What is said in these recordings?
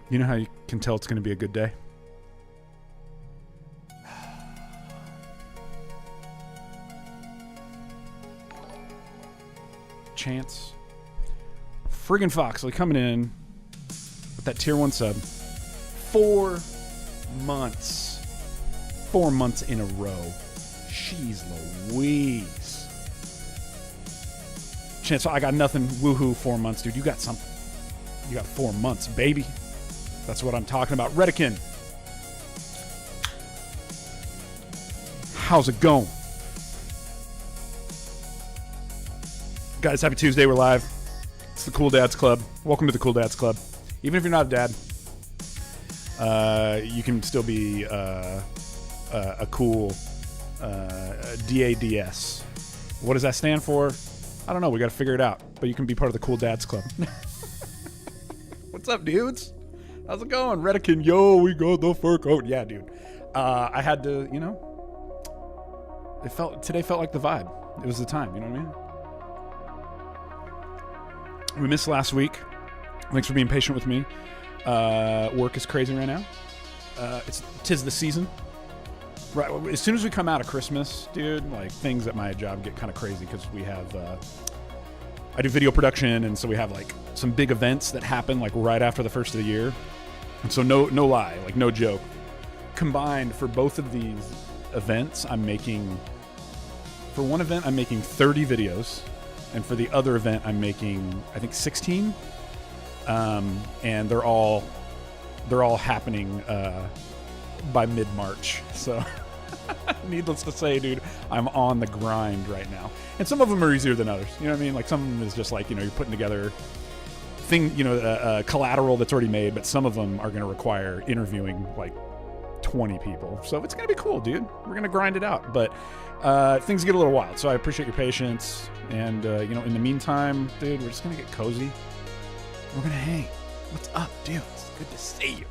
You know how you can tell it's going to be a good day? Chance. Friggin' Foxley coming in with that tier 1 sub. 4 months. 4 months in a row. Jeez Louise. Chance, I got nothing. Woohoo, 4 months, dude. You got something. You got 4 months, baby. That's what I'm talking about. Redikin. How's it going? Guys, happy Tuesday. We're live. It's the Cool Dads Club. Welcome to the Cool Dads Club. Even if you're not a dad, you can still be a cool DADS. What does that stand for? I don't know. We got to figure it out. But you can be part of the Cool Dads Club. What's up, dudes? How's it going? Redikin, yo, we got the fur coat. Yeah, dude. I had to, you know, today felt like the vibe. It was the time, you know what I mean? We missed last week. Thanks for being patient with me. Work is crazy right now. Tis the season. Right, as soon as we come out of Christmas, dude, like things at my job get kind of crazy because we have, I do video production, and so we have like some big events that happen like right after the first of the year. And so no lie, like no joke. Combined for both of these events, for one event, I'm making 30 videos. And for the other event, I'm making, I think, 16. And they're all happening by mid-March. So, needless to say, dude, I'm on the grind right now. And some of them are easier than others. You know what I mean? Like, some of them is just like, you know, you're putting together collateral that's already made. But some of them are going to require interviewing, like, 20 people. So it's going to be cool, dude. We're going to grind it out. But things get a little wild. So I appreciate your patience. And, you know, in the meantime, dude, we're just going to get cozy. We're going to hang. What's up, dude? It's good to see you.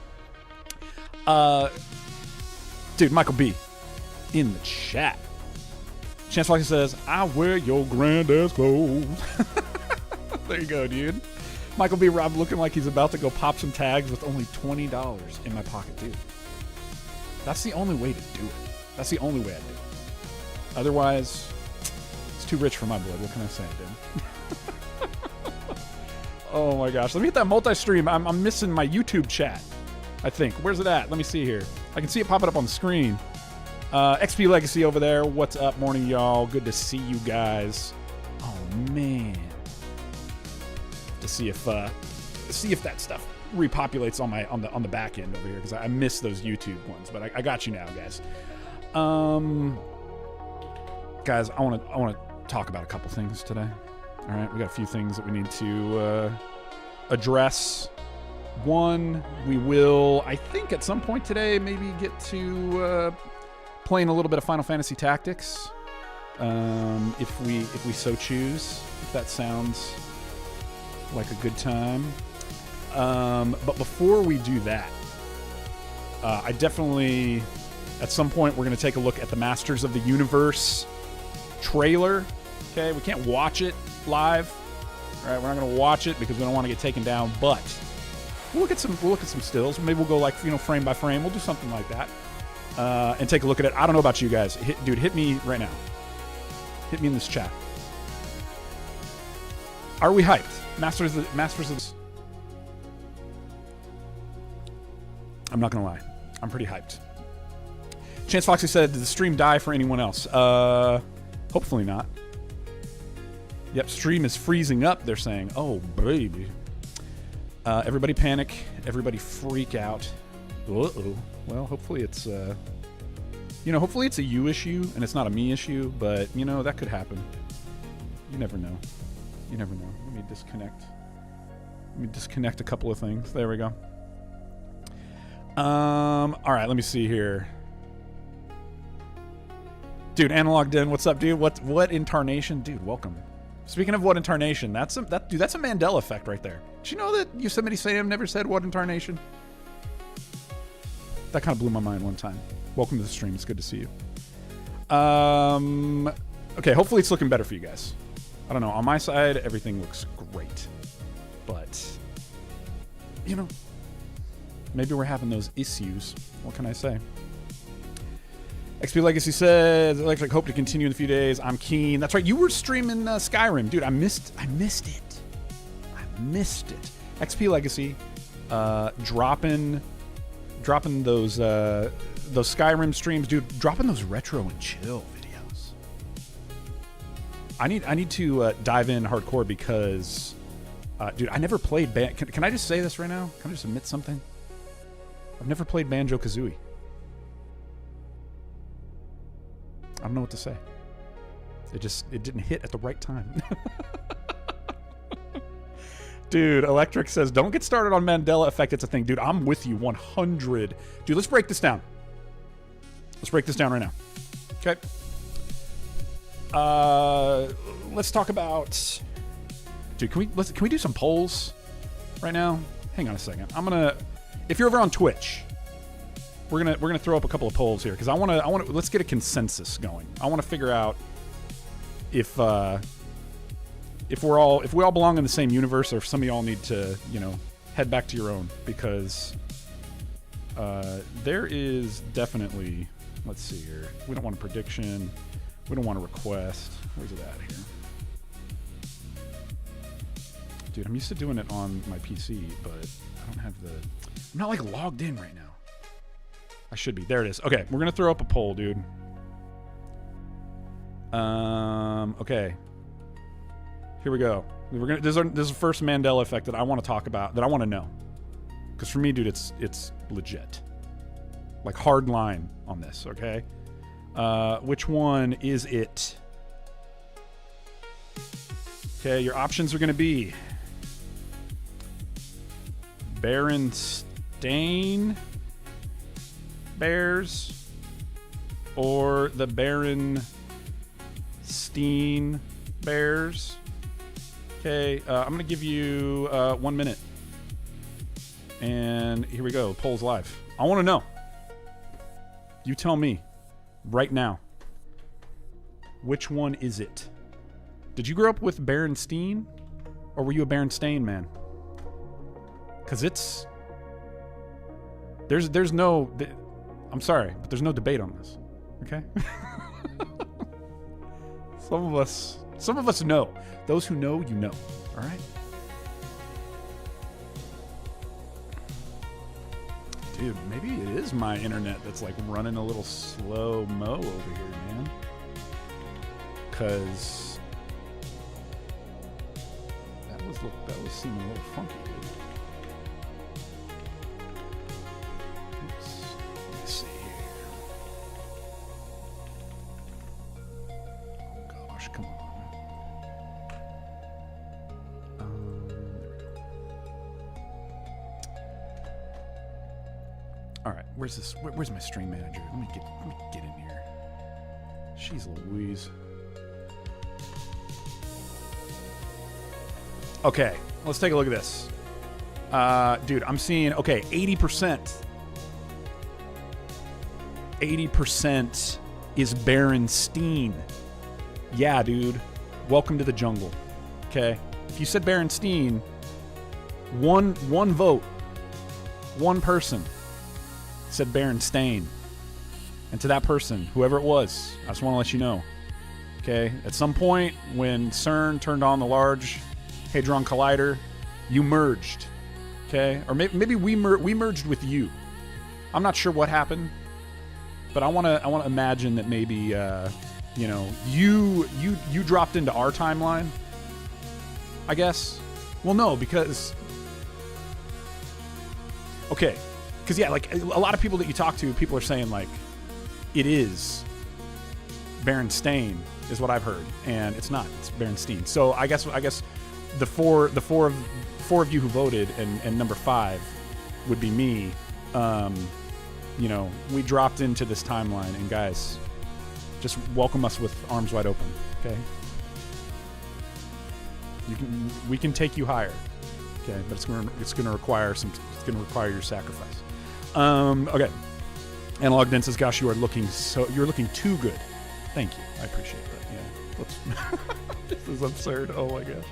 Dude, Michael B. in the chat. Chance Foxy says, I wear your granddad's clothes. There you go, dude. Michael B. Rob looking like he's about to go pop some tags with only $20 in my pocket, dude. That's the only way to do it. That's the only way I do it. Otherwise, it's too rich for my blood. What can I say, dude? Oh my gosh. Let me hit that multi-stream. I'm missing my YouTube chat, I think. Where's it at? Let me see here. I can see it popping up on the screen. XP Legacy over there. What's up? Morning, y'all. Good to see you guys. Oh, man. To see if that stuff repopulates on the back end over here, because I miss those YouTube ones. But I got you now, guys. Guys, I want to talk about a couple things today. All right, we got a few things that we need to address. One, we will, I think, at some point today, maybe get to playing a little bit of Final Fantasy Tactics, if we so choose. If that sounds like a good time. But before we do that, I definitely, at some point, we're going to take a look at the Masters of the Universe trailer. Okay, we can't watch it live. All right, we're not going to watch it because we don't want to get taken down. But we'll look at some stills. Maybe we'll go like, you know, frame by frame. We'll do something like that, and take a look at it. I don't know about you guys, dude. Hit me right now. Hit me in this chat. Are we hyped? Masters of. I'm not gonna lie. I'm pretty hyped. Chance Foxy said, did the stream die for anyone else? Hopefully not. Yep, stream is freezing up, they're saying. Oh, baby. Everybody panic. Everybody freak out. Uh-oh. Well, hopefully it's, hopefully it's a you issue and it's not a me issue, but, you know, that could happen. You never know. You never know. Let me disconnect a couple of things. There we go. All right, let me see here. Dude, Analog Den, what's up, dude? What incarnation? Dude, welcome. Speaking of what incarnation, that's a Mandela effect right there. Did you know that Yosemite Sam never said what incarnation? That kind of blew my mind one time. Welcome to the stream. It's good to see you. Okay, hopefully it's looking better for you guys. I don't know. On my side, everything looks great. But, you know, Maybe we're having those issues. What can I say? XP Legacy says, Electric, hope to continue in a few days. I'm keen. That's right. You were streaming Skyrim. Dude, I missed it. I missed it. XP Legacy, dropping those Skyrim streams. Dude, dropping those retro and chill videos. I need to dive in hardcore because, dude, I never played Can I just say this right now? Can I just admit something? I've never played Banjo-Kazooie. I don't know what to say. It didn't hit at the right time. Dude, Electric says, don't get started on Mandela effect. It's a thing. Dude, I'm with you 100. Dude, let's break this down. Let's break this down right now. Okay. Let's talk about... Dude, can we do some polls right now? Hang on a second. If you're over on Twitch, we're gonna throw up a couple of polls here because I want to let's get a consensus going. I want to figure out if we all belong in the same universe, or if some of y'all need to, head back to your own, because there is definitely, let's see here. We don't want a prediction. We don't want a request. Where's it at here? Dude, I'm used to doing it on my PC, but I don't have I'm not like logged in right now. I should be. There it is. Okay, we're gonna throw up a poll, dude. Okay. Here we go. This is the first Mandela effect that I want to talk about, that I want to know. Because for me, dude, it's legit. Like, hard line on this, okay? Which one is it? Okay, your options are going to be Berenstain Bears or the Berenstein Bears. Okay, I'm going to give you 1 minute. And here we go. Poll's live. I want to know. You tell me right now. Which one is it? Did you grow up with Berenstein? Or were you a Berenstain man? Because it's... There's no... I'm sorry, but there's no debate on this. Okay? Some of us know. Those who know, you know. All right? Dude, maybe it is my internet that's like running a little slow-mo over here, man. Because that was seeming a little funky, dude. Oops. Let me see here. Oh gosh, come on. There we go. All right, where's this? Where's my stream manager? Let me get in here. Jeez Louise. Okay, let's take a look at this. Dude, I'm seeing, okay, 80%. 80% is Berenstein. Yeah, dude. Welcome to the jungle. Okay? If you said Berenstein, one vote, one person said Berenstain. And to that person, whoever it was, I just want to let you know. Okay? At some point, when CERN turned on the Large Hadron Collider, you merged. Okay? Or maybe we merged with you. I'm not sure what happened, but I want to imagine that maybe you dropped into our timeline, I guess. Well, no, because yeah, like a lot of people that you talk to, people are saying like it is Berenstain is what I've heard, and it's not. It's Berenstein. So I guess the four of you who voted and number 5 would be me. We dropped into this timeline, and guys, just welcome us with arms wide open. Okay. We can take you higher. Okay, but it's gonna require your sacrifice. Okay. Analog Den says, "Gosh, you're looking too good." Thank you, I appreciate that. Yeah, this is absurd. Oh my gosh.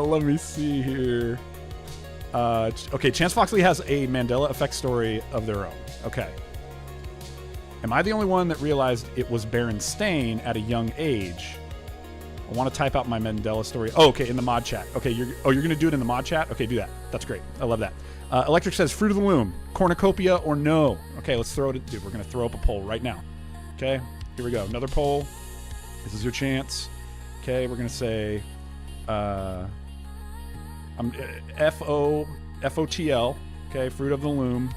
Let me see here. Okay, Chance Foxley has a Mandela effect story of their own. Okay. Am I the only one that realized it was Berenstain at a young age? I want to type out my Mandela story. Oh, okay, in the mod chat. Okay, you're going to do it in the mod chat? Okay, do that. That's great. I love that. Electric says, Fruit of the Loom, cornucopia or no? Okay, let's throw it. Dude, we're going to throw up a poll right now. Okay, here we go. Another poll. This is your chance. Okay, we're going to say FOTL. Okay, Fruit of the Loom.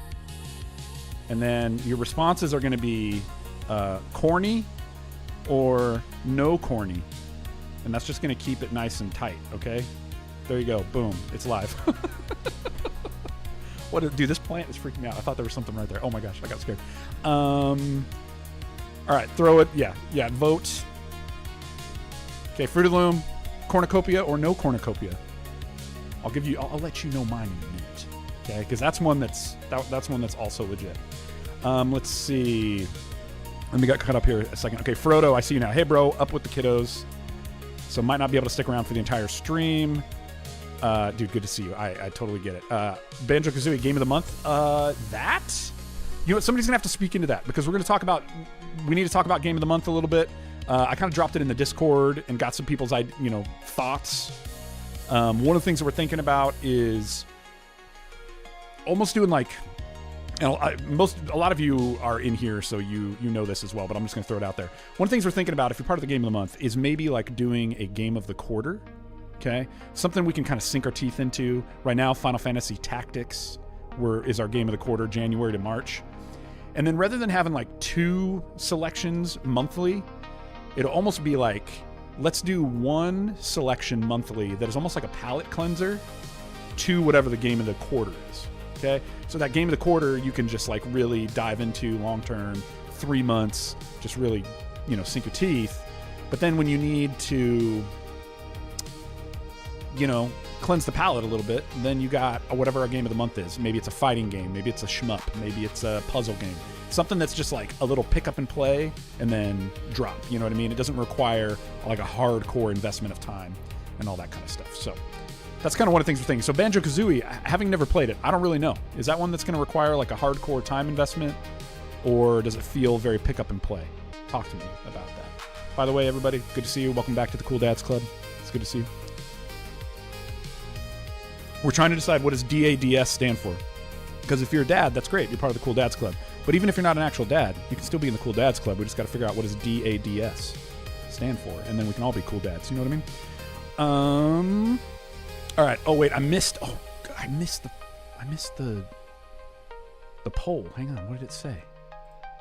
And then your responses are going to be corny or no corny. And that's just going to keep it nice and tight, okay? There you go. Boom. It's live. Dude, this plant is freaking me out. I thought there was something right there. Oh my gosh, I got scared. All right, throw it. Yeah, vote. Okay, Fruit of the Loom, cornucopia or no cornucopia? I'll let you know mine in a minute. Okay, because that's one that's also legit. Let's see. Let me get caught up here a second. Okay, Frodo, I see you now. Hey, bro, up with the kiddos. So might not be able to stick around for the entire stream. Dude, good to see you. I totally get it. Banjo-Kazooie Game of the Month. You know what? Somebody's going to have to speak into that because we need to talk about Game of the Month a little bit. I kind of dropped it in the Discord and got some people's thoughts. One of the things that we're thinking about is almost doing like, a lot of you are in here, so you know this as well, but I'm just going to throw it out there. One of the things we're thinking about, if you're part of the Game of the Month, is maybe like doing a Game of the Quarter, okay? Something we can kind of sink our teeth into. Right now, Final Fantasy Tactics is our Game of the Quarter, January to March. And then rather than having like 2 selections monthly, it'll almost be like, let's do 1 selection monthly that is almost like a palate cleanser to whatever the Game of the Quarter is. Okay, so that Game of the Quarter you can just like really dive into long term, 3 months, just really sink your teeth. But then when you need to cleanse the palate a little bit, then you got whatever our Game of the Month is. Maybe it's a fighting game, maybe it's a shmup, maybe it's a puzzle game, something that's just like a little pick up and play and then drop. You know what I mean? It doesn't require like a hardcore investment of time and all that kind of stuff. So that's kind of one of the things we're thinking. So Banjo-Kazooie, having never played it, I don't really know. Is that one that's going to require like a hardcore time investment, or does it feel very pick up and play? Talk to me about that. By the way, everybody, good to see you. Welcome back to the Cool Dads Club. It's good to see you. We're trying to decide what does DADS stand for. Because if you're a dad, that's great. You're part of the Cool Dads Club. But even if you're not an actual dad, you can still be in the Cool Dads Club. We just got to figure out what does DADS stand for. And then we can all be cool dads. You know what I mean? All right. Oh wait, I missed the poll. Hang on, what did it say?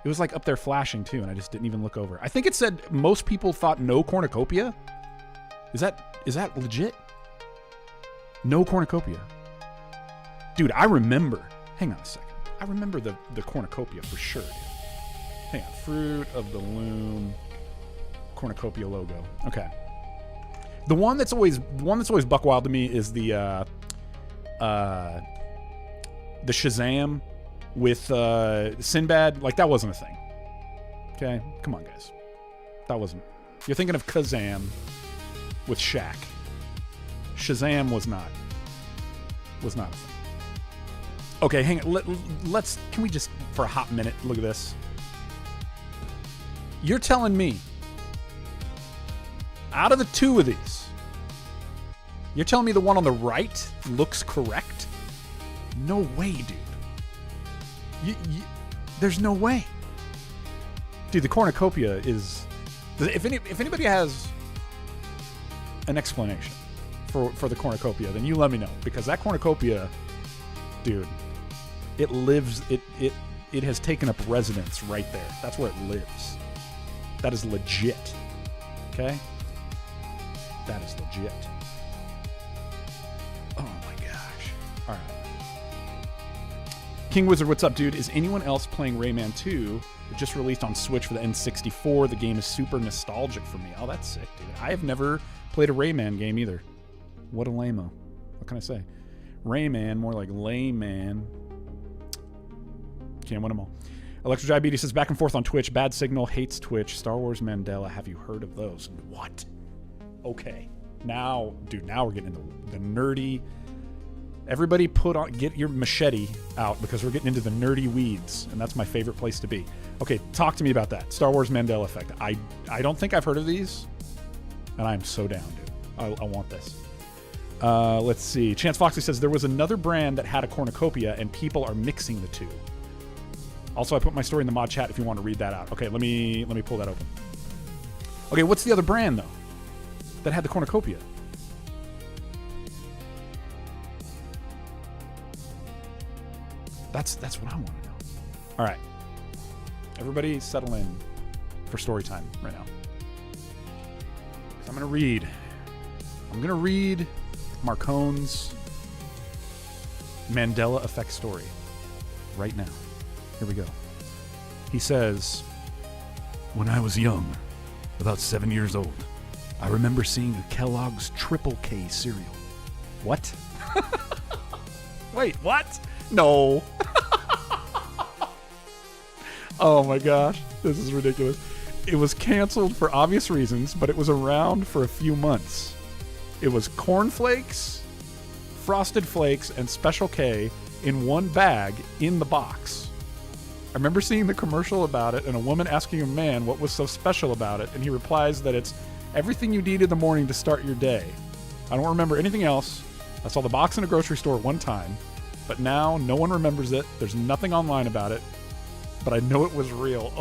It was like up there flashing too, and I just didn't even look over. I think it said most people thought no cornucopia. Is that legit? No cornucopia. Dude, I remember. Hang on a second. I remember the cornucopia for sure, dude. Hang on. Fruit of the Loom cornucopia logo. Okay. The one that's always buck wild to me is the Shazam with Sinbad. Like, that wasn't a thing. Okay, come on, guys. That wasn't. You're thinking of Kazam with Shaq. Shazam was not a thing. Okay, hang on. Let's. Can we just for a hot minute look at this? You're telling me, out of the 2 of these, you're telling me the one on the right looks correct? No way, dude. There's no way. Dude, the cornucopia is... If anybody has an explanation for the cornucopia, then you let me know. Because that cornucopia, dude, it lives... It has taken up residence right there. That's where it lives. That is legit. Okay? That is legit. Oh my gosh. All right. King Wizard, what's up, dude? Is anyone else playing Rayman 2? It just released on Switch for the N64. The game is super nostalgic for me. Oh, that's sick, dude. I have never played a Rayman game either. What a lame-o. What can I say? Rayman, more like layman. Can't win them all. Electro Diabetes says, back and forth on Twitch. Bad Signal hates Twitch. Star Wars Mandela. Have you heard of those? What? Okay. Now, dude, now we're getting into the nerdy Everybody get your machete out because we're getting into the nerdy weeds, and that's my favorite place to be. Okay, talk to me about that. Star Wars Mandela Effect. I don't think I've heard of these, and I'm so down, dude. I want this. Let's see. Chance Foxley says there was another brand that had a cornucopia, and people are mixing the two. Also, I put my story in the mod chat if you want to read that out. Okay, let me pull that open. Okay, what's the other brand though that had the cornucopia? That's what I want to know. All right, everybody, settle in for story time right now. So I'm gonna read Marcone's Mandela Effect story right now. Here we go. He says, when I was young, about 7 years old, I remember seeing a Kellogg's Triple K cereal. What? Wait, what? No. Oh my gosh, this is ridiculous. It was canceled for obvious reasons, but it was around for a few months. It was Corn Flakes, Frosted Flakes, and Special K in one bag in the box. I remember seeing the commercial about it and a woman asking a man what was so special about it, and he replies that it's everything you need in the morning to start your day. I don't remember anything else. I saw the box in a grocery store one time, but now no one remembers it. There's nothing online about it, but I know it was real.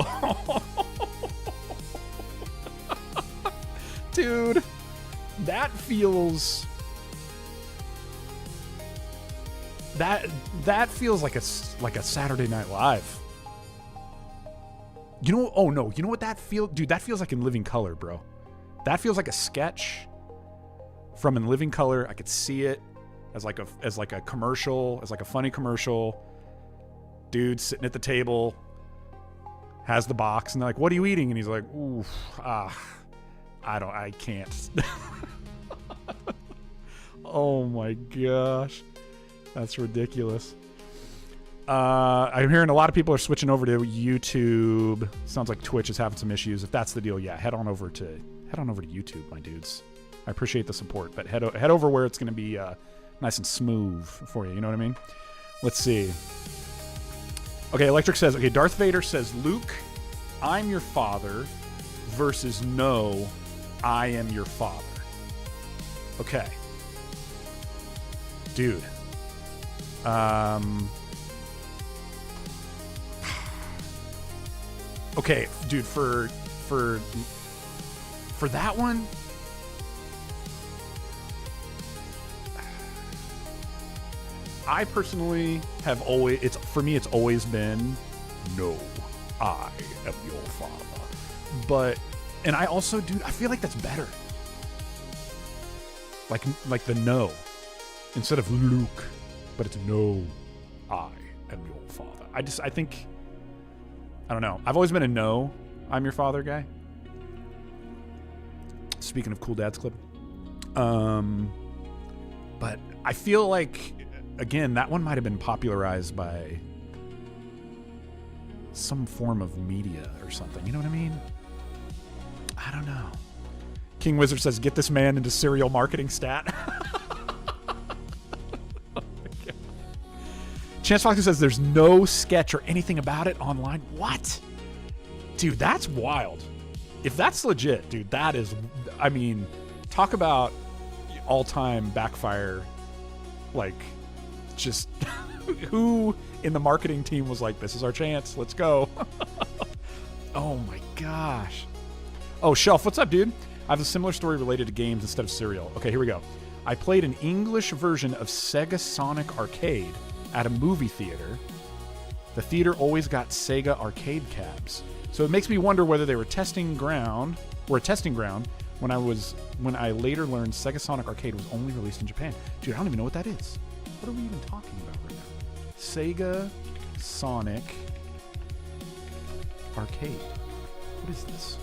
Dude, that feels... That feels like a Saturday Night Live. You know? Oh no! You know what that feels, dude? That feels like In Living Color, bro. That feels like a sketch from In Living Color. I could see it as like a commercial, as like a funny commercial. Dude sitting at the table, has the box, and they're like, "What are you eating?" And he's like, "Ooh, I can't." Oh my gosh. That's ridiculous. I'm hearing a lot of people are switching over to YouTube. Sounds like Twitch is having some issues. If that's the deal, yeah, head on over to YouTube, my dudes. I appreciate the support, but head over where it's going to be nice and smooth for you. You know what I mean? Let's see. Okay, Electric says, okay, Darth Vader says, Luke, I'm your father, versus no, I am your father. Okay. Dude. Okay, dude, for that one, I personally have always, it's always been, no, I am your father. But, and I also, dude, I feel like that's better. Like the no, instead of Luke, but it's no, I am your father. I think, I don't know. I've always been a no, I'm your father guy. Speaking of Cool Dad's Clip. But I feel like, again, that one might have been popularized by some form of media or something. You know what I mean? I don't know. King Wizard says, get this man into serial marketing stat. Chance Foxy says there's no sketch or anything about it online. What? Dude, that's wild. If that's legit, dude, that is, I mean, talk about all-time backfire. Like, just who in the marketing team was like, this is our chance, let's go. Oh my gosh. Oh, Shelf, what's up, dude? I have a similar story related to games instead of cereal. Okay, here we go. I played an English version of Sega Sonic Arcade at a movie theater. The theater always got Sega arcade cabs. So it makes me wonder whether they were a testing ground when I later learned Sega Sonic Arcade was only released in Japan. Dude, I don't even know what that is. What are we even talking about right now? Sega Sonic Arcade. What is this?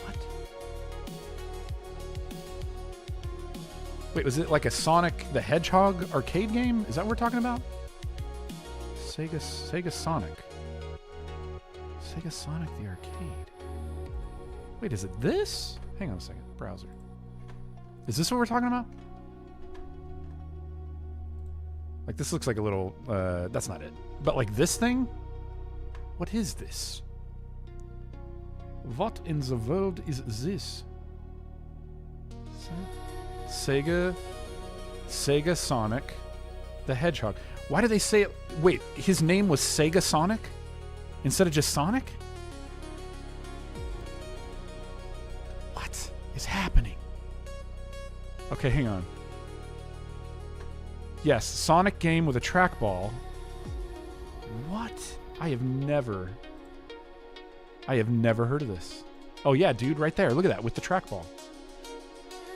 What? Wait, was it like a Sonic the Hedgehog arcade game? Is that what we're talking about? Sega Sonic. Sega Sonic the arcade. Wait, is it this? Hang on a second. Browser. Is this what we're talking about? Like, this looks like a little... that's not it. But, like, this thing? What is this? What in the world is this? Sega Sonic the Hedgehog. Why do they say it? Wait, his name was Sega Sonic instead of just Sonic? What is happening? Okay, hang on. Yes, Sonic game with a trackball. What? I have never heard of this. Oh yeah, dude, right there. Look at that with the trackball.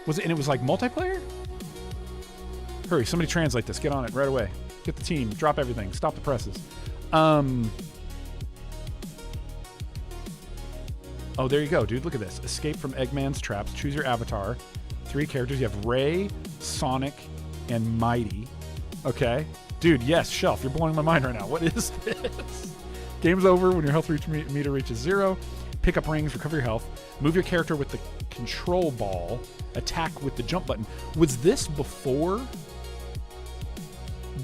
Was it? And it was like multiplayer? Hurry, somebody translate this. Get on it right away. Get the team. Drop everything. Stop the presses. Oh, there you go, dude. Look at this. Escape from Eggman's traps. Choose your avatar. 3 characters. You have Ray, Sonic, and Mighty. Okay. Dude, yes, Shelf. You're blowing my mind right now. What is this? Game's over when your health meter reaches 0. Pick up rings. Recover your health. Move your character with the control ball. Attack with the jump button. Was this before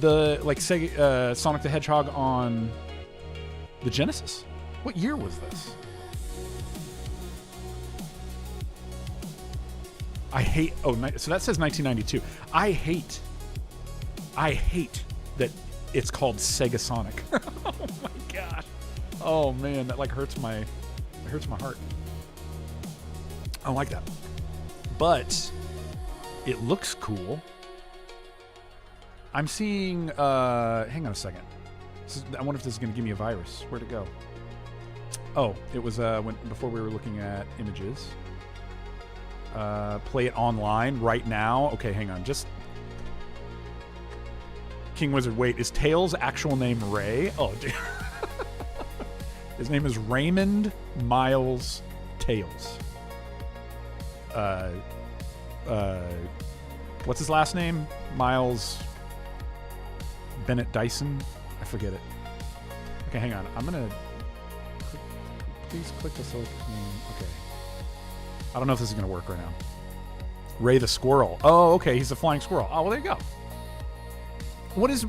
the, like, Sega, Sonic the Hedgehog on the Genesis? What year was this? I hate... Oh, so that says 1992. I hate that it's called Sega Sonic. Oh my gosh. Oh man, that like hurts my heart. I don't like that. But it looks cool. I'm seeing hang on a second. I wonder if this is going to give me a virus. Where'd it go? Oh, it was before we were looking at images. Play it online right now. Okay, hang on. Just King Wizard, wait, is Tails' actual name Ray? Oh, dude. His name is Raymond Miles Tails. What's his last name? Miles Bennett Dyson? I forget it. Okay, hang on. I'm gonna... Please click the select name. Okay. I don't know if this is gonna work right now. Ray the Squirrel. Oh, okay, he's a flying squirrel. Oh, well, there you go. What is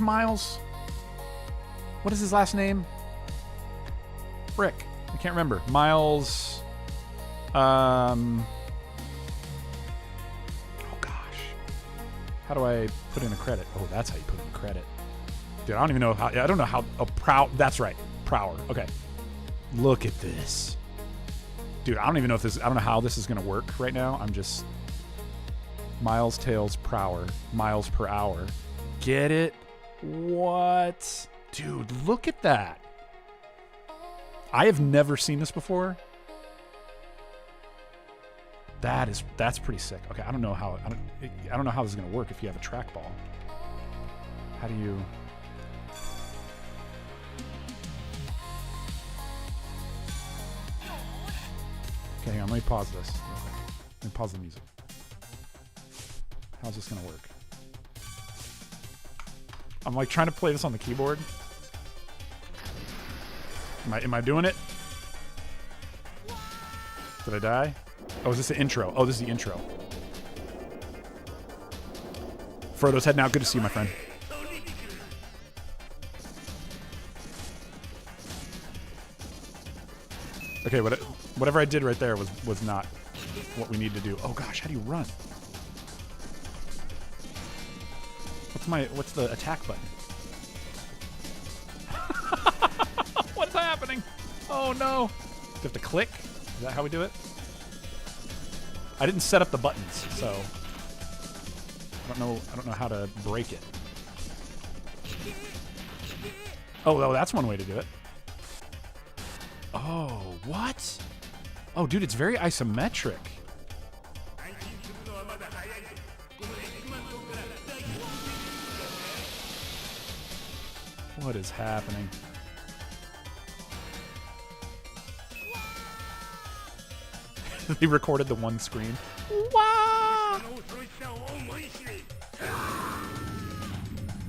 Miles? What is his last name? Frick. I can't remember. Miles... Oh, gosh. How do I put in a credit? Oh, that's how you put in a credit. Dude, I don't even know how... I don't know how... Oh, that's right. Prower. Okay. Look at this. Dude, I don't even know if this... I don't know how this is going to work right now. I'm just... Miles, Tails, Prower. Miles per hour. Get it? What? Dude, look at that. I have never seen this before. That's pretty sick. Okay, I don't know how this is gonna work if you have a trackball. How do you? Okay, hang on. Let me pause this. Let me pause the music. How's this gonna work? I'm like trying to play this on the keyboard. Am I doing it? Did I die? Oh, is this the intro? Oh, this is the intro. Frodo's heading out. Good to see you, my friend. Okay, whatever I did right there was not what we need to do. Oh gosh, how do you run? What's the attack button? What's happening? Oh no. Do you have to click? Is that how we do it? I didn't set up the buttons, so I don't know how to break it. Oh, well, that's one way to do it. Oh, what? Oh, dude, it's very isometric. What is happening? They recorded the one screen. Wow!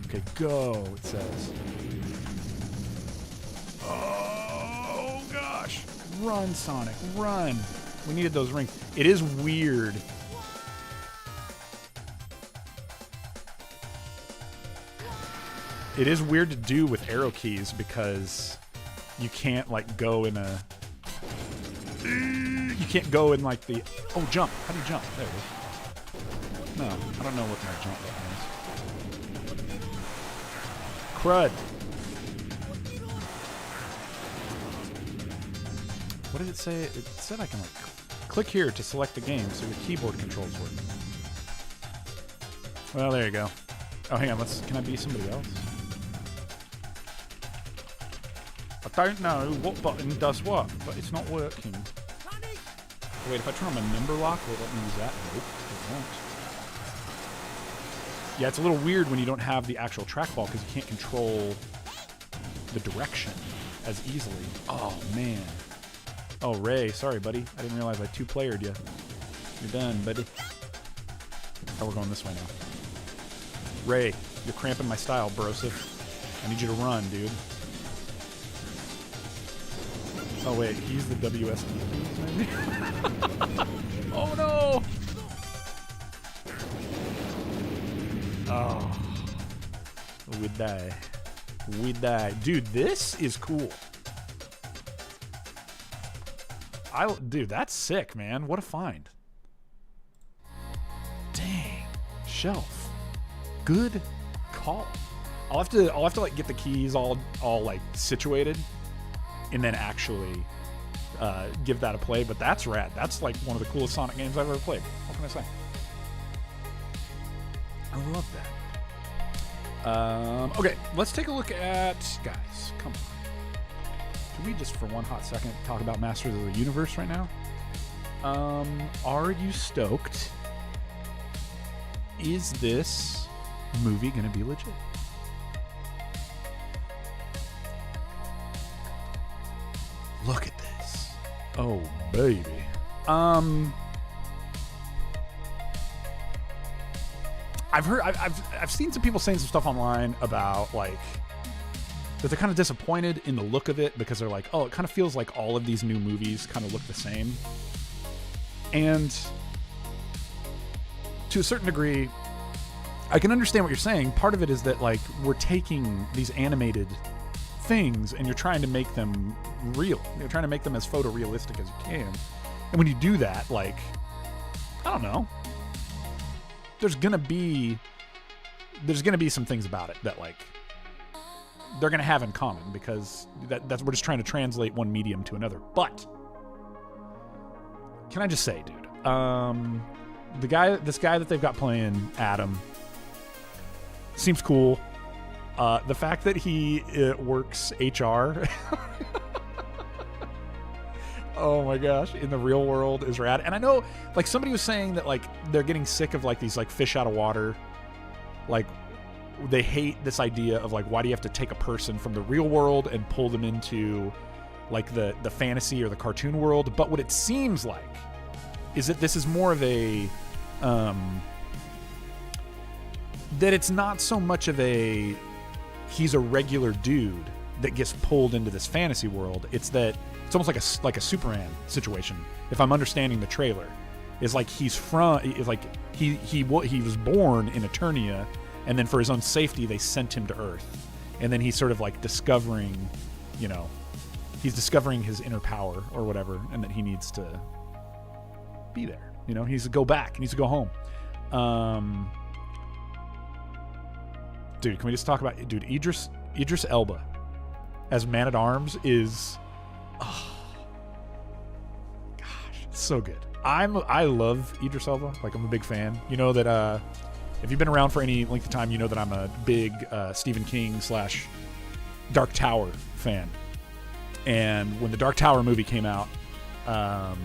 Okay, go, it says. Oh, gosh. Run, Sonic, run. We needed those rings. It is weird It is weird to do with arrow keys because you can't like go in a. You can't go in like the. Oh, jump! How do you jump? There it is. No, I don't know what my jump button is. Crud. What did it say? It said I can like click here to select the game so your keyboard controls work. Well, there you go. Oh, hang on. Can I be somebody else? I don't know what button does what, but it's not working. Wait, if I turn on my number lock, will it let me use that? Nope, it won't. Yeah, it's a little weird when you don't have the actual trackball because you can't control the direction as easily. Oh, man. Oh, Ray, sorry, buddy. I didn't realize I two-playered you. You're done, buddy. Oh, we're going this way now. Ray, you're cramping my style, brosif. I need you to run, dude. Oh, wait, use the WSD keys, maybe? Oh, no! Oh. We die. We die. Dude, this is cool. Dude, that's sick, man. What a find. Dang. Shelf. Good call. I'll have to like get the keys all like situated and then actually give that a play, but that's rad. That's like one of the coolest Sonic games I've ever played. What can I say? I love that. Okay, let's take a look at... Guys, come on. Can we just, for one hot second, talk about Masters of the Universe right now? Are you stoked? Is this movie going to be legit? Look at this. Oh, baby. I've seen some people saying some stuff online about like that they're kind of disappointed in the look of it because they're like, oh, it kind of feels like all of these new movies kind of look the same. And to a certain degree, I can understand what you're saying. Part of it is that like we're taking these animated things and you're trying to make them real. You're trying to make them as photorealistic as you can. And when you do that, like, I don't know, there's gonna be some things about it that like they're gonna have in common because that's we're just trying to translate one medium to another. But can I just say, dude, this guy that they've got playing Adam seems cool. The fact that he works HR oh my gosh, in the real world is rad. And I know like somebody was saying that like they're getting sick of like these like fish out of water. Like they hate this idea of like, why do you have to take a person from the real world and pull them into like the fantasy or the cartoon world? But what it seems like is that this is more of a that it's not so much of a he's a regular dude that gets pulled into this fantasy world. It's that it's almost like a Superman situation. If I'm understanding the trailer, is like he was born in Eternia, and then for his own safety they sent him to Earth, and then he's sort of like discovering, you know, he's discovering his inner power or whatever, and that he needs to be there. You know, he needs to go back. He needs to go home. Dude, can we just talk about Idris Elba as Man-at-Arms is, oh gosh, it's so good. I love Idris Elba. Like, I'm a big fan. You know that if you've been around for any length of time, you know that I'm a big Stephen King / Dark Tower fan. And when the Dark Tower movie came out, I'm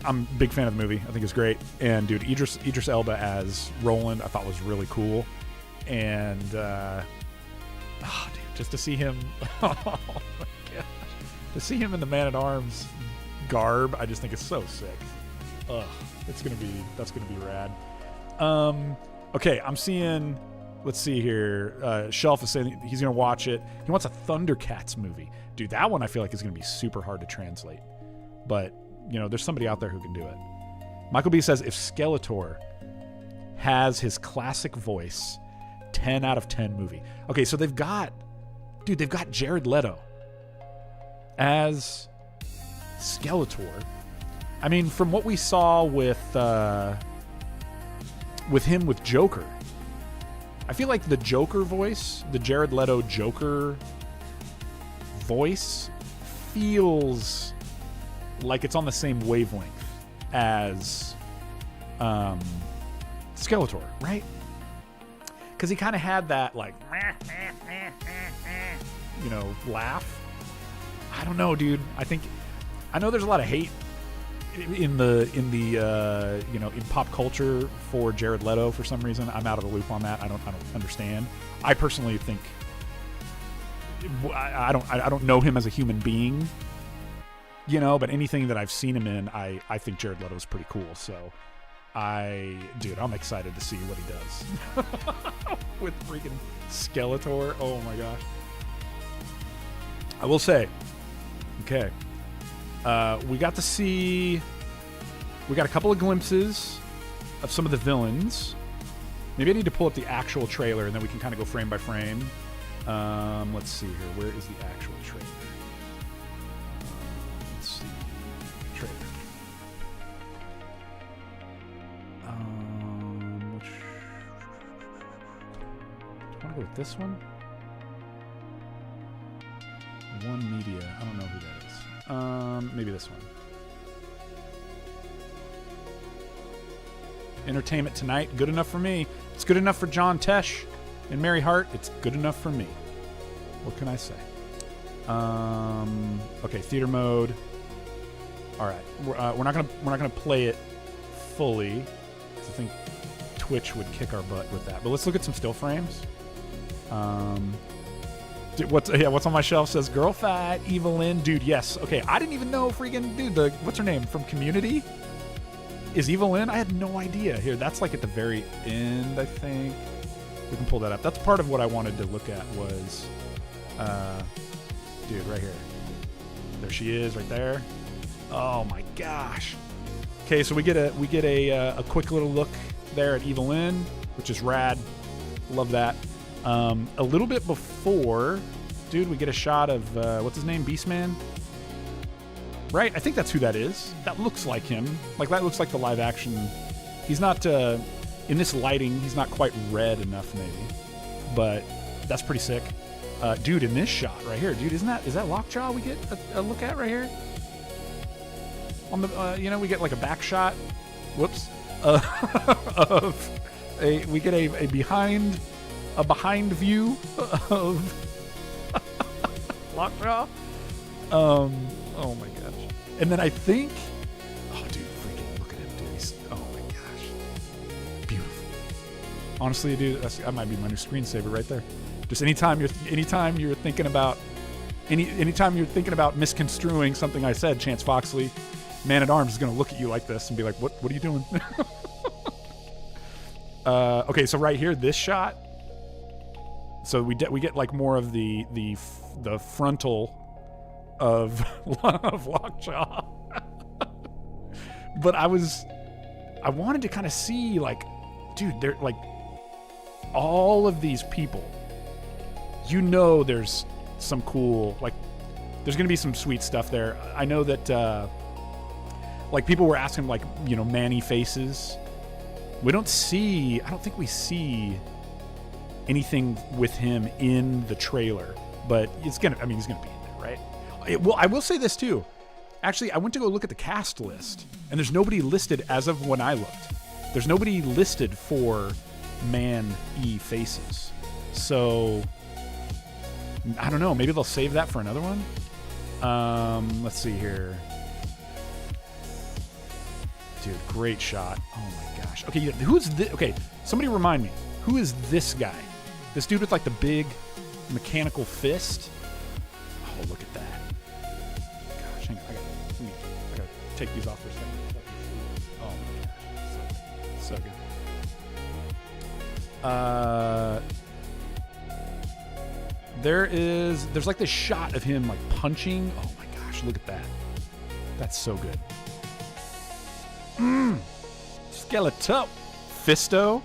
a big fan of the movie. I think it's great. And dude, Idris Elba as Roland, I thought was really cool. And dude, just to see him, oh my gosh, to see him in the Man-at-Arms garb, I just think it's so sick. Ugh, that's gonna be rad. Okay, I'm seeing. Let's see here. Shelf is saying he's gonna watch it. He wants a Thundercats movie, dude. That one I feel like is gonna be super hard to translate, but you know, there's somebody out there who can do it. Michael B says if Skeletor has his classic voice 10 out of 10 movie. Okay, so they've got Jared Leto as Skeletor. I mean, from what we saw with him with Joker, I feel like the Joker voice, the Jared Leto Joker voice, feels like it's on the same wavelength as Skeletor, right? Because he kind of had that, like, you know, laugh. I don't know, dude. I know there's a lot of hate in the you know, in pop culture for Jared Leto for some reason. I'm out of the loop on that. I don't understand. I personally think I don't know him as a human being, you know, but anything that I've seen him in, I think Jared Leto is pretty cool. So I'm excited to see what he does with freaking Skeletor. Oh my gosh. I will say, okay, we got a couple of glimpses of some of the villains. Maybe I need to pull up the actual trailer and then we can kind of go frame by frame. Let's see here. Where is the actual trailer? Let's see. Trailer. Do you want to go with this one? One Media. I don't know who that is. Maybe this one. Entertainment Tonight. Good enough for me. It's good enough for John Tesh and Mary Hart. It's good enough for me. What can I say? Okay, theater mode. All right, we're not gonna play it fully. I think Twitch would kick our butt with that. But let's look at some still frames. What's on my shelf says girl fight, Evelyn. Dude, yes. Okay, I didn't even know freaking dude. What's her name from Community? Is Evelyn? I had no idea. Here, that's like at the very end, I think. We can pull that up. That's part of what I wanted to look at was, dude, right here. There she is, right there. Oh my gosh. Okay, so we get a quick little look there at Evelyn, which is rad. Love that. A little bit before, dude, we get a shot of what's his name, Beastman. Right? I think that's who that is. That looks like him. Like, that looks like the live action. He's not, in this lighting, he's not quite red enough, maybe. But that's pretty sick. Dude, in this shot right here, dude, is that Lockjaw we get a look at right here? On the, you know, we get like a back shot. Whoops. We get a behind view of Lockjaw. Oh my gosh. And then I think, oh dude, freaking look at him, dude. Oh my gosh, beautiful. Honestly, dude, that might be my new screensaver right there. Just anytime you're thinking about anytime you're thinking about misconstruing something I said, Chance Foxley, Man at Arms is gonna look at you like this and be like, what are you doing? Okay, so right here, this shot. So we get like more of the frontal of Lockjaw. But I wanted to kind of see, like, dude, they're like all of these people, you know, there's some cool, like, there's gonna be some sweet stuff there. I know that like people were asking, like, you know, Manny faces. I don't think we see anything with him in the trailer, but he's gonna be in there, right? Well, I will say this too. Actually, I went to go look at the cast list, and there's nobody listed as of when I looked. There's nobody listed for Man-E faces. So, I don't know. Maybe they'll save that for another one. Let's see here. Dude, great shot. Oh my gosh. Okay, who's this? Okay, somebody remind me. Who is this guy? This dude with like the big mechanical fist? Oh, look at that. Gosh, hang on. I gotta take these off for a second. Oh my gosh. So good. There's like this shot of him like punching. Oh my gosh, look at that. That's so good. Skeleto. Fisto.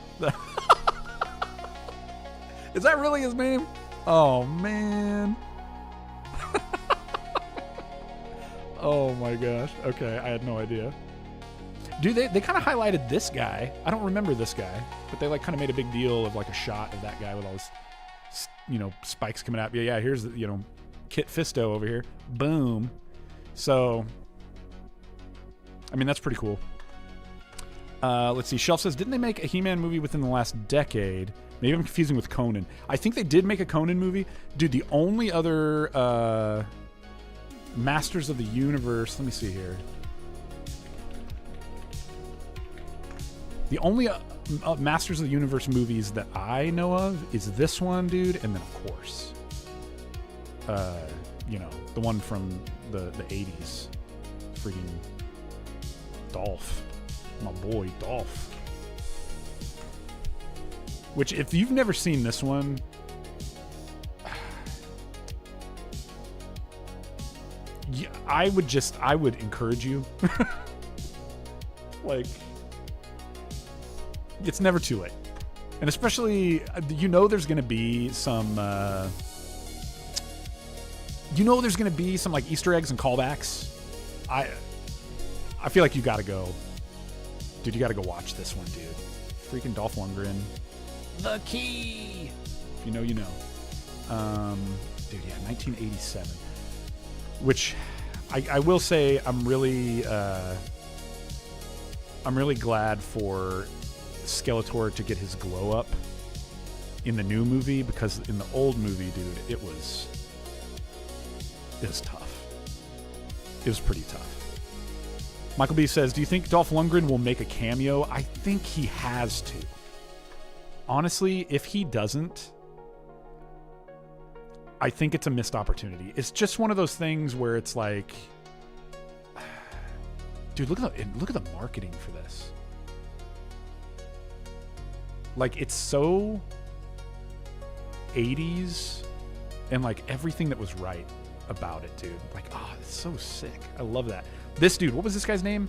Is that really his name? Oh, man. Oh, my gosh. Okay, I had no idea. Dude, they kind of highlighted this guy. I don't remember this guy, but they like kind of made a big deal of like a shot of that guy with all his, spikes coming out. Yeah, here's, Kit Fisto over here. Boom. So, I mean, that's pretty cool. Let's see. Shelf says, didn't they make a He-Man movie within the last decade? Maybe I'm confusing with Conan. I think they did make a Conan movie. Dude, the only other Masters of the Universe... Let me see here. The only Masters of the Universe movies that I know of is this one, dude, and then, of course, the one from the 80s. Freaking Dolph. My boy, Dolph. Which, if you've never seen this one, yeah, I would encourage you. Like, it's never too late. And especially, there's going to be some, like Easter eggs and callbacks. I feel like you got to go. Dude, you got to go watch this one, dude. Freaking Dolph Lundgren. The Key. If you know, you know. Dude, yeah, 1987. Which I will say I'm really glad for Skeletor to get his glow up in the new movie, because in the old movie, dude, it was tough. It was pretty tough. Michael B says, do you think Dolph Lundgren will make a cameo? I think he has to. Honestly, if he doesn't, I think it's a missed opportunity. It's just one of those things where it's like, dude, look at the marketing for this. Like, it's so 80s, and like everything that was right about it, dude. Like, oh, it's so sick. I love that. This dude, what was this guy's name?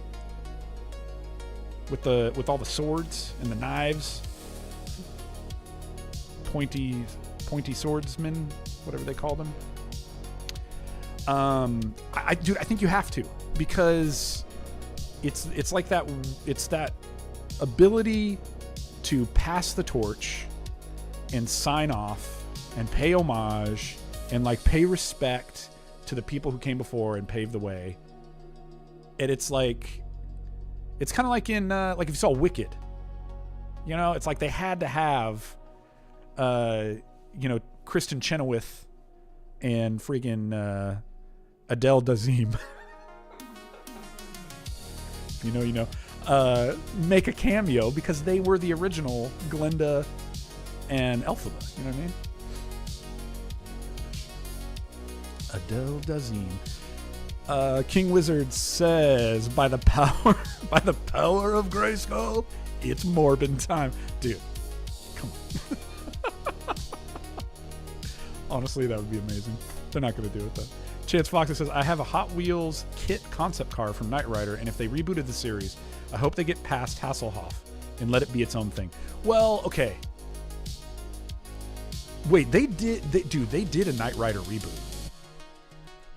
With all the swords and the knives. Pointy swordsmen, whatever they call them. Dude, I think you have to, because it's like that. It's that ability to pass the torch and sign off and pay homage and like pay respect to the people who came before and paved the way. And it's like, it's kind of like in like if you saw Wicked, it's like they had to have Kristen Chenoweth and friggin' Adele Dazeem make a cameo, because they were the original Glinda and Elphaba. You know what I mean? Adele Dazeem. King Wizard says, by the power of Grayskull, it's Morbin time. Dude, come on. Honestly, that would be amazing. They're not going to do it, though. Chance Fox says, I have a Hot Wheels kit concept car from Knight Rider, and if they rebooted the series, I hope they get past Hasselhoff and let it be its own thing. Well, okay. Wait, they did a Knight Rider reboot.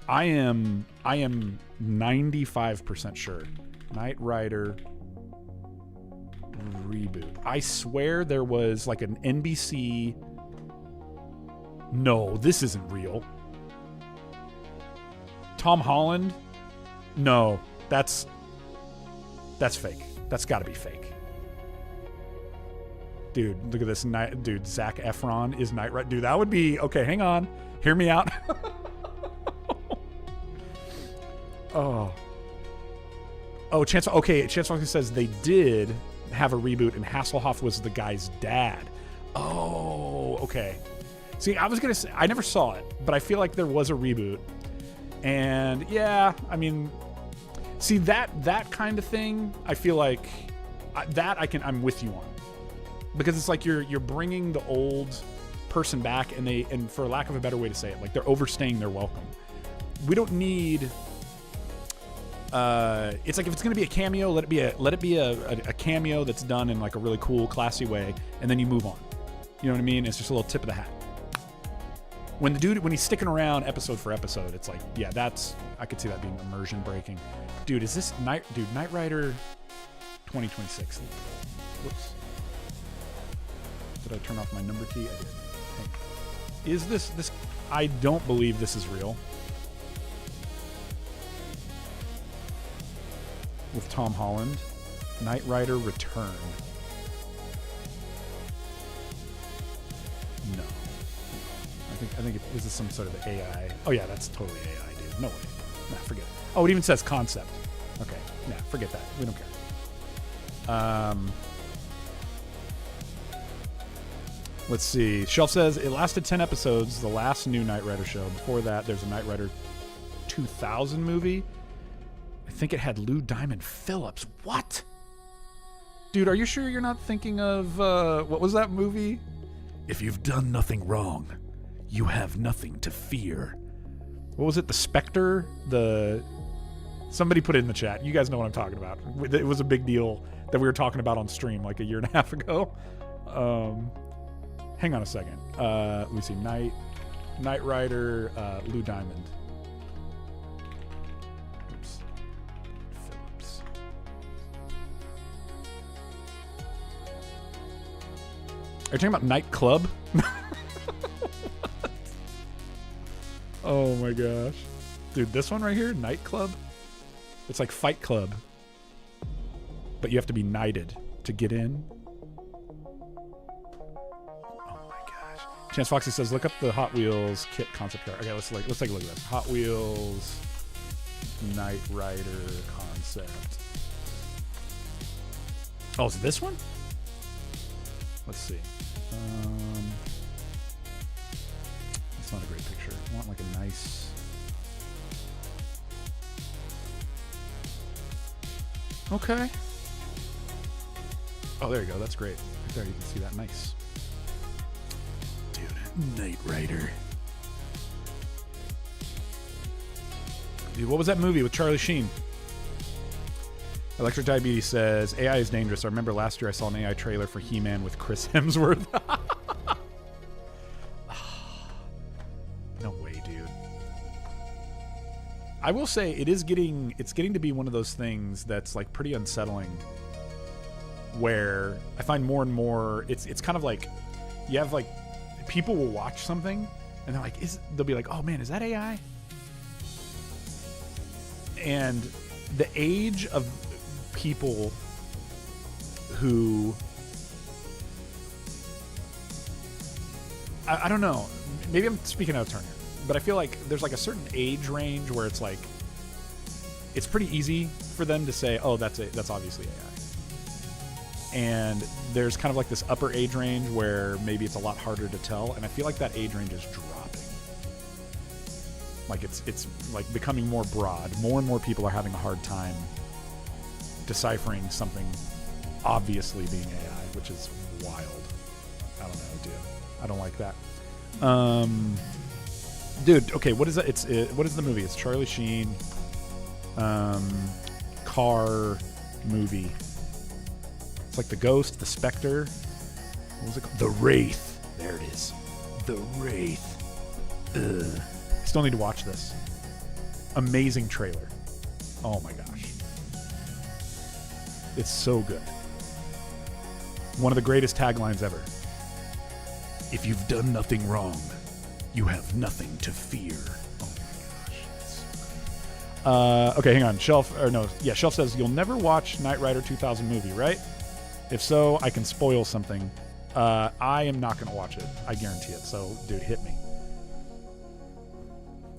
I am 95% sure. Knight Rider reboot. I swear there was like an NBC. No, this isn't real. Tom Holland? No, that's fake. That's got to be fake. Dude, look at this. Dude, Zac Efron is Knight Rider. Dude, that would be... Okay, hang on. Hear me out. Oh, Chance Fox says they did have a reboot, and Hasselhoff was the guy's dad. Oh, okay. See, I was going to say, I never saw it, but I feel like there was a reboot. And yeah, I mean, see, that kind of thing, I feel like I'm with you on. Because it's like you're bringing the old person back, and for lack of a better way to say it, like they're overstaying their welcome. We don't need... it's like if it's going to be a cameo, let it be a cameo that's done in like a really cool, classy way, and then you move on. You know what I mean? It's just a little tip of the hat. When he's sticking around episode for episode, it's like, yeah, I could see that being immersion breaking. Dude, is this Knight Rider 2026? Whoops. Did I turn off my number key? I did. Is this? I don't believe this is real. With Tom Holland, Knight Rider Return. No. I think this is some sort of AI. Oh yeah, that's totally AI, dude. No way. Nah, forget it. Oh, it even says concept. Okay, nah, forget that. We don't care. Let's see. Shelf says it lasted 10 episodes. The last new Knight Rider show. Before that, there's a Knight Rider 2000 movie. I think it had Lou Diamond Phillips. What? Dude, are you sure you're not thinking of what was that movie? If you've done nothing wrong, you have nothing to fear. What was it? The Spectre? Somebody put it in the chat. You guys know what I'm talking about. It was a big deal that we were talking about on stream like a year and a half ago. Hang on a second. Let me see. Knight Rider, Lou Diamond. Oops. Phillips. Are you talking about Nightclub? Oh my gosh. Dude, this one right here, Nightclub. It's like Fight Club. But you have to be knighted to get in. Oh my gosh. Chance Foxy says, look up the Hot Wheels kit concept car. Okay, let's take a look at this. Hot Wheels Knight Rider concept. Oh, is it this one? Let's see. That's not a great picture. I want like a nice... Okay. Oh, there you go. That's great. Right there, you can see that. Nice. Dude, Knight Rider. Dude, what was that movie with Charlie Sheen? Electric Diabetes says, AI is dangerous. I remember last year I saw an AI trailer for He-Man with Chris Hemsworth. No way, dude. I will say it's getting to be one of those things that's like pretty unsettling, where I find more and more it's kind of like you have like people will watch something and they're like, they'll be like, oh man, is that AI? And the age of people who I don't know, maybe I'm speaking out of turn here, but I feel like there's like a certain age range where it's like it's pretty easy for them to say, oh, that's obviously AI. And there's kind of like this upper age range where maybe it's a lot harder to tell, and I feel like that age range is dropping. Like it's like becoming more broad. More and more people are having a hard time deciphering something obviously being AI, which is wild. I don't know, dude. I don't like that. Dude, okay, what is that? What is the movie? It's Charlie Sheen, car movie. It's like the Ghost, the Spectre. What was it called? The Wraith. There it is. The Wraith. Ugh. Still need to watch this. Amazing trailer. Oh my gosh. It's so good. One of the greatest taglines ever. If you've done nothing wrong, you have nothing to fear. Oh my gosh. Okay, hang on. Shelf says, you'll never watch Knight Rider 2000 movie, right? If so, I can spoil something. I am not going to watch it. I guarantee it. So, dude, hit me.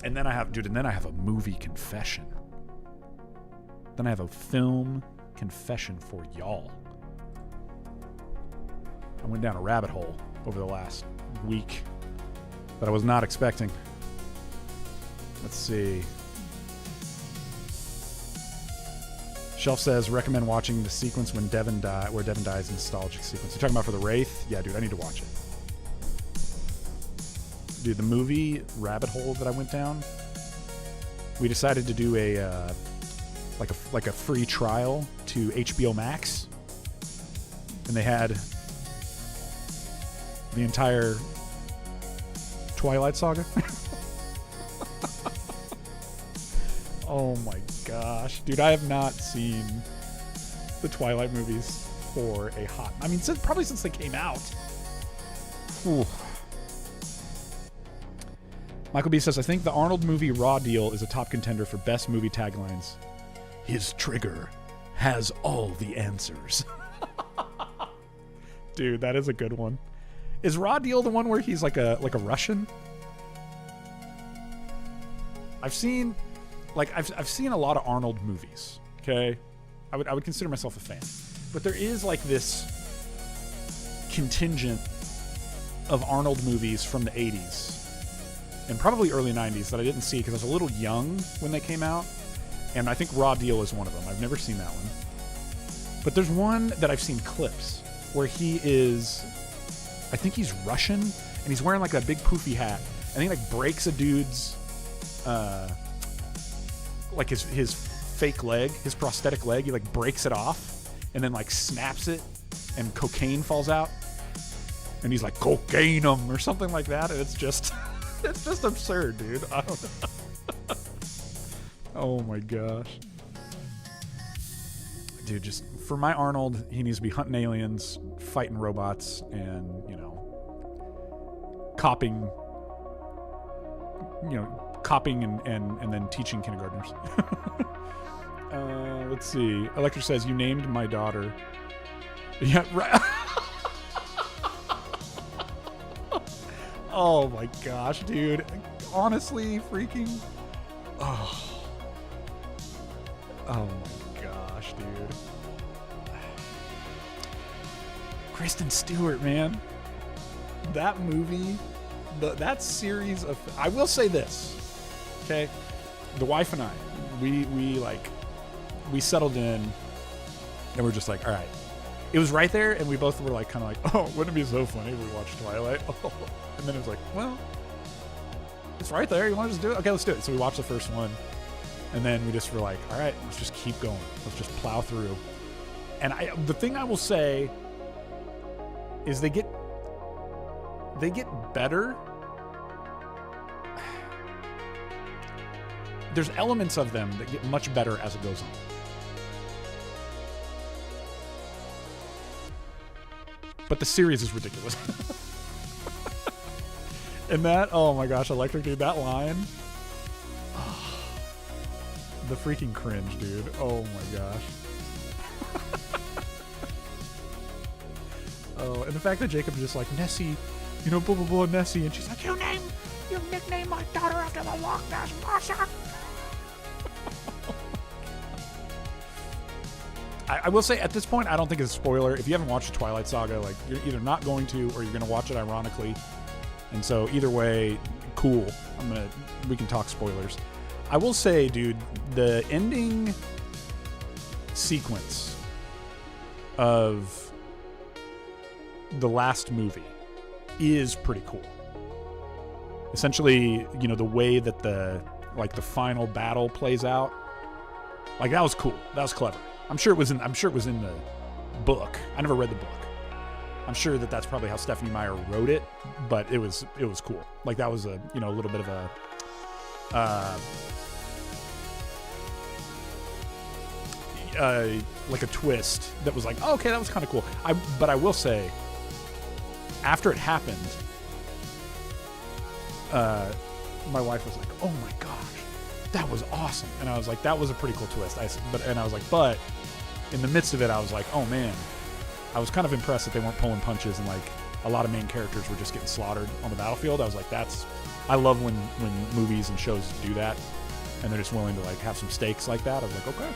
And then I have a movie confession. Then I have a film confession for y'all. I went down a rabbit hole over the last week that I was not expecting. Let's see. Shelf says, recommend watching the sequence where Devin dies, nostalgic sequence. You talking about for the Wraith? Yeah, dude, I need to watch it. Dude, the movie rabbit hole that I went down, we decided to do a free trial to HBO Max, and they had The entire Twilight saga. Oh my gosh, dude! I have not seen the Twilight movies for a hot. I mean, probably since they came out. Ooh. Michael B says, I think the Arnold movie Raw Deal is a top contender for best movie taglines. His trigger has all the answers. Dude, that is a good one. Is Raw Deal the one where he's like a Russian? I've seen a lot of Arnold movies. Okay, I would consider myself a fan, but there is like this contingent of Arnold movies from the 80s and probably early 90s that I didn't see because I was a little young when they came out, and I think Raw Deal is one of them. I've never seen that one, but there's one that I've seen clips where he is, I think he's Russian, and he's wearing like that big poofy hat, and he like breaks a dude's like his fake leg, his prosthetic leg. He like breaks it off and then like snaps it, and cocaine falls out, and he's like, cocaine him or something like that, and it's just it's just absurd, dude. I don't know. Oh my gosh, dude, just for my Arnold, he needs to be hunting aliens, fighting robots, and copying and then teaching kindergartners. Let's see. Electra says, you named my daughter. Yeah, right. Oh my gosh, dude. Honestly, freaking. Oh my gosh, dude. Kristen Stewart, man. That movie, that series of. I will say this. Okay, the wife and I, we settled in, and we're just like, all right. It was right there, and we both were like, kind of like, oh, wouldn't it be so funny if we watched Twilight? And then it was like, well, it's right there. You want to just do it? Okay, let's do it. So we watched the first one, and then we just were like, all right, let's just keep going. Let's just plow through. And the thing I will say is they get better. There's elements of them that get much better as it goes on. But the series is ridiculous. And that, oh my gosh, Electric, dude, that line. Oh, the freaking cringe, dude. Oh my gosh. Oh, and the fact that Jacob's just like, Nessie, blah, blah, blah, Nessie. And she's like, you nicknamed my daughter after the Loch Ness Monster. I will say, at this point, I don't think it's a spoiler. If you haven't watched the Twilight Saga, like, you're either not going to, or you're going to watch it ironically. And so, either way, cool. We can talk spoilers. I will say, dude, the ending sequence of the last movie is pretty cool. Essentially, the way that the final battle plays out, like, that was cool. That was clever. I'm sure it was in the book. I never read the book. I'm sure that's probably how Stephanie Meyer wrote it, but it was cool. Like, that was a little bit of a like a twist that was like, oh, okay, that was kind of cool. But I will say, after it happened, my wife was like, oh my gosh, that was awesome. And I was like, that was a pretty cool twist. But in the midst of it, I was like, oh man, I was kind of impressed that they weren't pulling punches and like a lot of main characters were just getting slaughtered on the battlefield. I was like, I love when movies and shows do that, and they're just willing to like have some stakes like that. I was like, okay,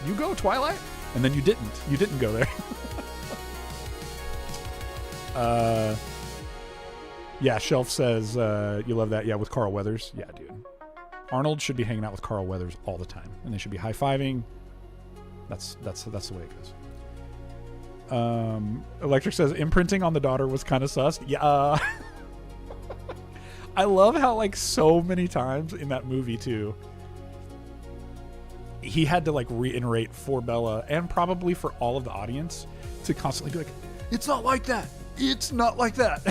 you go Twilight, and then you didn't go there. Yeah, Shelf says you love that. Yeah, with Carl Weathers. Yeah, dude. Arnold should be hanging out with Carl Weathers all the time, and they should be high-fiving. That's the way it goes. Electric says imprinting on the daughter was kind of sus. Yeah. I love how like so many times in that movie too, he had to like reiterate for Bella and probably for all of the audience to constantly be like, it's not like that. it's not like that.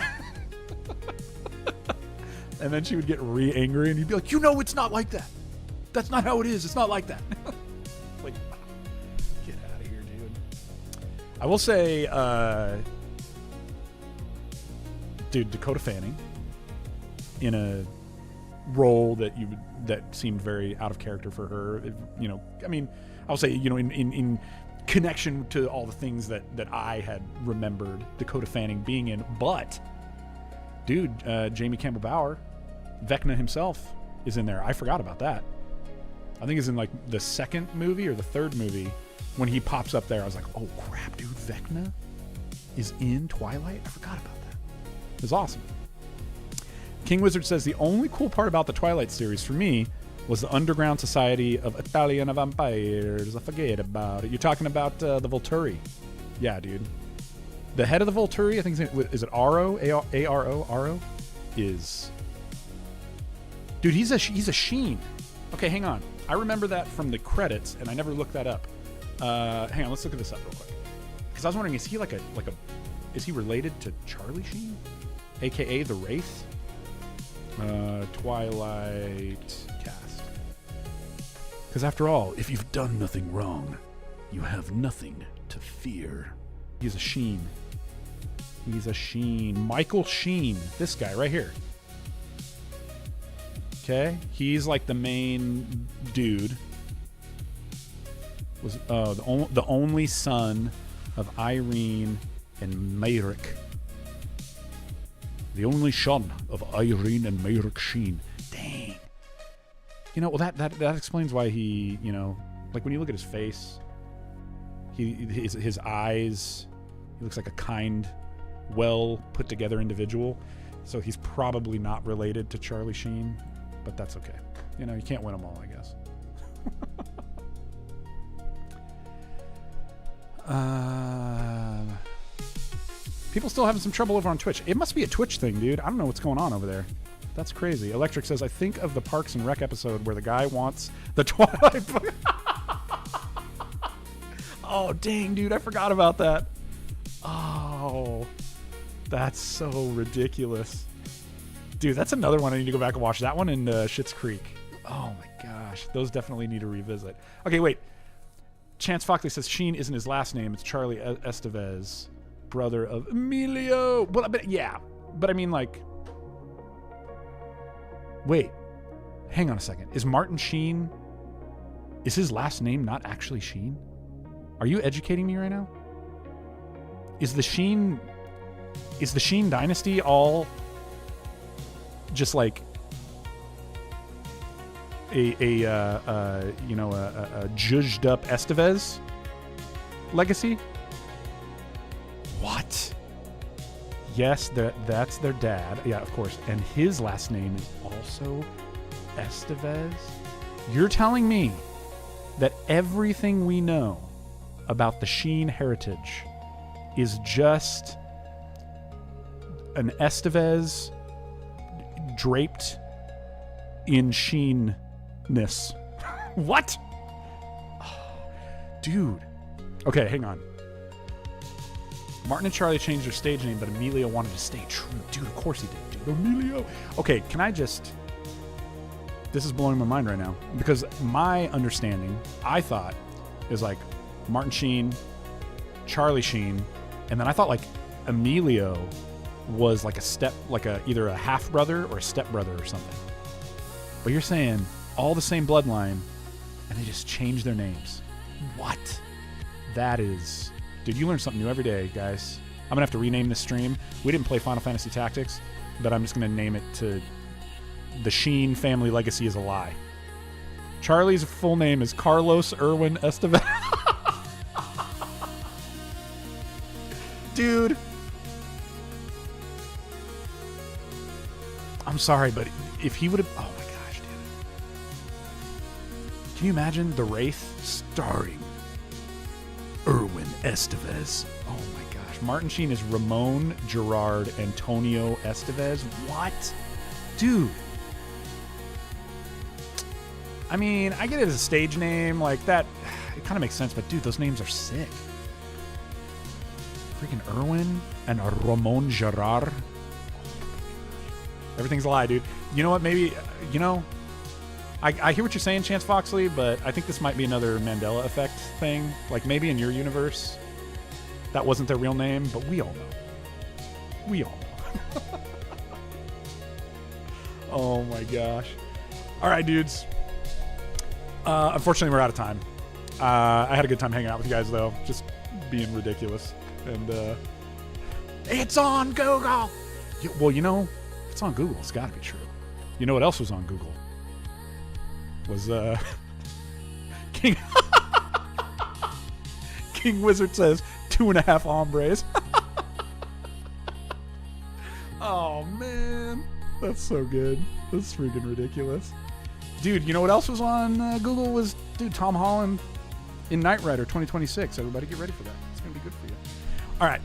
And then she would get re-angry and you'd be like, you know it's not like that. That's not how it is. It's not like that. Like, get out of here, dude. I will say, dude, Dakota Fanning in a role that seemed very out of character for her. You know, I mean, I'll say, you know, in connection to all the things that I had remembered Dakota Fanning being in, but dude, Jamie Campbell Bower, Vecna himself is in there. I forgot about that. I think it's in like the second movie or the third movie when he pops up there. I was like, oh crap, dude, Vecna is in Twilight? I forgot about that. It was awesome. King Wizard says the only cool part about the Twilight series for me was the underground society of Italian vampires. I forget about it. You're talking about the Volturi. Yeah, dude. The head of the Volturi, I think, is it Aro? A-R-O? Aro? Is... Dude, he's a Sheen. Okay, hang on. I remember that from the credits, and I never looked that up. Hang on, let's look at this up real quick. Because I was wondering, is he like a... Is he related to Charlie Sheen? A.K.A. the Wraith? Twilight cast. Because after all, if you've done nothing wrong, you have nothing to fear. He's a Sheen. He's a Sheen. Michael Sheen. This guy right here. Okay? He's like the main dude. Was the only son of Irene and Merrick. The only son of Irene and Merrick Sheen. Dang. You know, well, that explains why he, you know, like when you look at his face, his eyes, he looks like a kind, well put together individual. So he's probably not related to Charlie Sheen, but that's okay. You know, you can't win them all, I guess. People still having some trouble over on Twitch. It must be a Twitch thing, dude. I don't know what's going on over there. That's crazy. Electric says, I think of the Parks and Rec episode where the guy wants the Twilight book. Oh, dang, dude. I forgot about that. Oh, that's so ridiculous. Dude, that's another one I need to go back and watch. That one and Schitt's Creek. Oh, my gosh. Those definitely need to revisit. Okay, wait. Chance Fockley says Sheen isn't his last name. It's Charlie Estevez, brother of Emilio. Well, but yeah. But I mean, like... Wait. Hang on a second. Is Martin Sheen... Is his last name not actually Sheen? Are you educating me right now? Is the Sheen dynasty all just like a judged up Estevez legacy? What? Yes, that's their dad. Yeah, of course. And his last name is also Estevez. You're telling me that everything we know about the Sheen heritage is just an Estevez draped in Sheenness. What? Oh, dude. Okay, hang on. Martin and Charlie changed their stage name, but Emilio wanted to stay true. Dude, of course he did, dude. Emilio. Okay, can I just... This is blowing my mind right now. Because my understanding, I thought, is like Martin Sheen, Charlie Sheen, and then I thought like Emilio was like either a half brother or a step brother or something. But you're saying all the same bloodline, and they just changed their names. What? That is, dude. You learn something new every day, guys. I'm gonna have to rename this stream. We didn't play Final Fantasy Tactics, but I'm just gonna name it to the Sheen family legacy is a lie. Charlie's full name is Carlos Irwin Estevez. Dude. I'm sorry, but if he would have... Oh my gosh, dude. Can you imagine The Wraith starring Irwin Estevez? Oh my gosh. Martin Sheen is Ramon Gerard Antonio Estevez. What? Dude. I mean, I get it as a stage name. Like, that... It kind of makes sense, but dude, those names are sick. Freaking Irwin. and Ramon Gerard. Everything's a lie, dude. You know what? Maybe, I hear what you're saying, Chance Foxley, but I think this might be another Mandela effect thing. Like maybe in your universe, that wasn't their real name, but we all know. We all know. Oh my gosh. All right, dudes. Unfortunately, we're out of time. I had a good time hanging out with you guys, though. Just being ridiculous. And it's on Google. Well, if it's on Google, it's got to be true. You know what else was on Google? Was King King Wizard says 2.5 hombres. Oh man, that's so good. That's freaking ridiculous, dude. You know what else was on Google? Was Tom Holland in Knight Rider 2026. Everybody get ready for that. It's gonna be good for you. All right,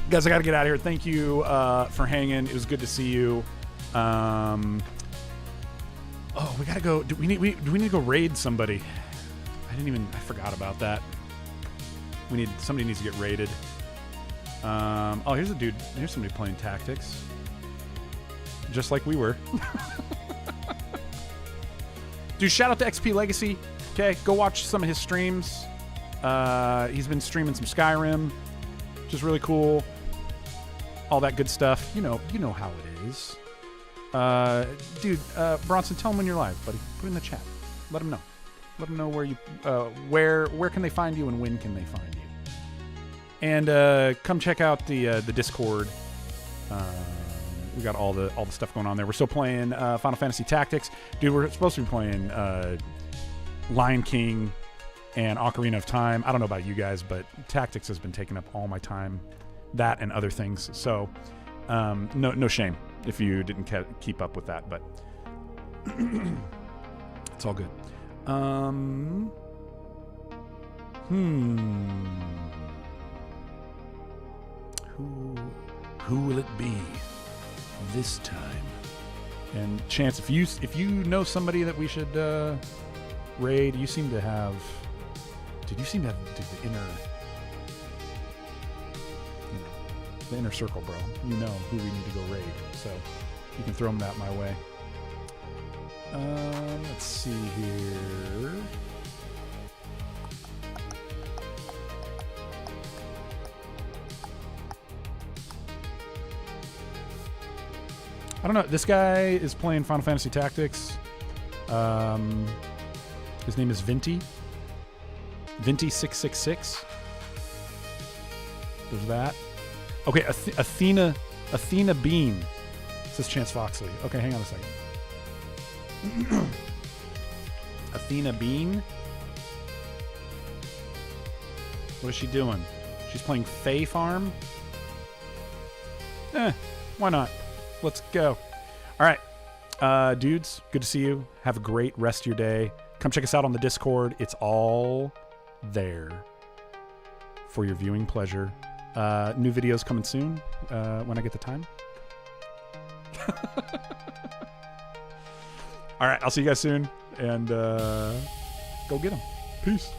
guys, I gotta get out of here. Thank you for hanging. It was good to see you. Oh, we gotta go. Do we need to go raid somebody? I forgot about that. Somebody needs to get raided. Oh, here's a dude. Here's somebody playing tactics. Just like we were. Dude, shout out to XP Legacy. Okay, go watch some of his streams. He's been streaming some Skyrim, which is really cool. All that good stuff. You know how it is. Dude, Bronson, tell him when you're live, buddy. Put it in the chat. Let him know. Let them know where you, where can they find you and when can they find you. And come check out the Discord. We got all the stuff going on there. We're still playing Final Fantasy Tactics, dude. We're supposed to be playing Lion King and Ocarina of Time. I don't know about you guys, but Tactics has been taking up all my time. That and other things. So no shame if you didn't keep up with that, but it's all good. Who will it be this time? And Chance, if you know somebody that we should raid, you seem to have. Dude, you seem to have the inner circle, bro. You know who we need to go raid, so you can throw them that my way. Let's see here. I don't know. This guy is playing Final Fantasy Tactics. His name is Vinty. Vinty666. There's that. Okay, Athena Bean. Says Chance Foxley. Okay, hang on a second. Athena Bean. What is she doing? She's playing Fae Farm. Why not? Let's go. All right, dudes, good to see you. Have a great rest of your day. Come check us out on the Discord. It's all there for your viewing pleasure. New videos coming soon when I get the time. All right, I'll see you guys soon, and go get them. Peace.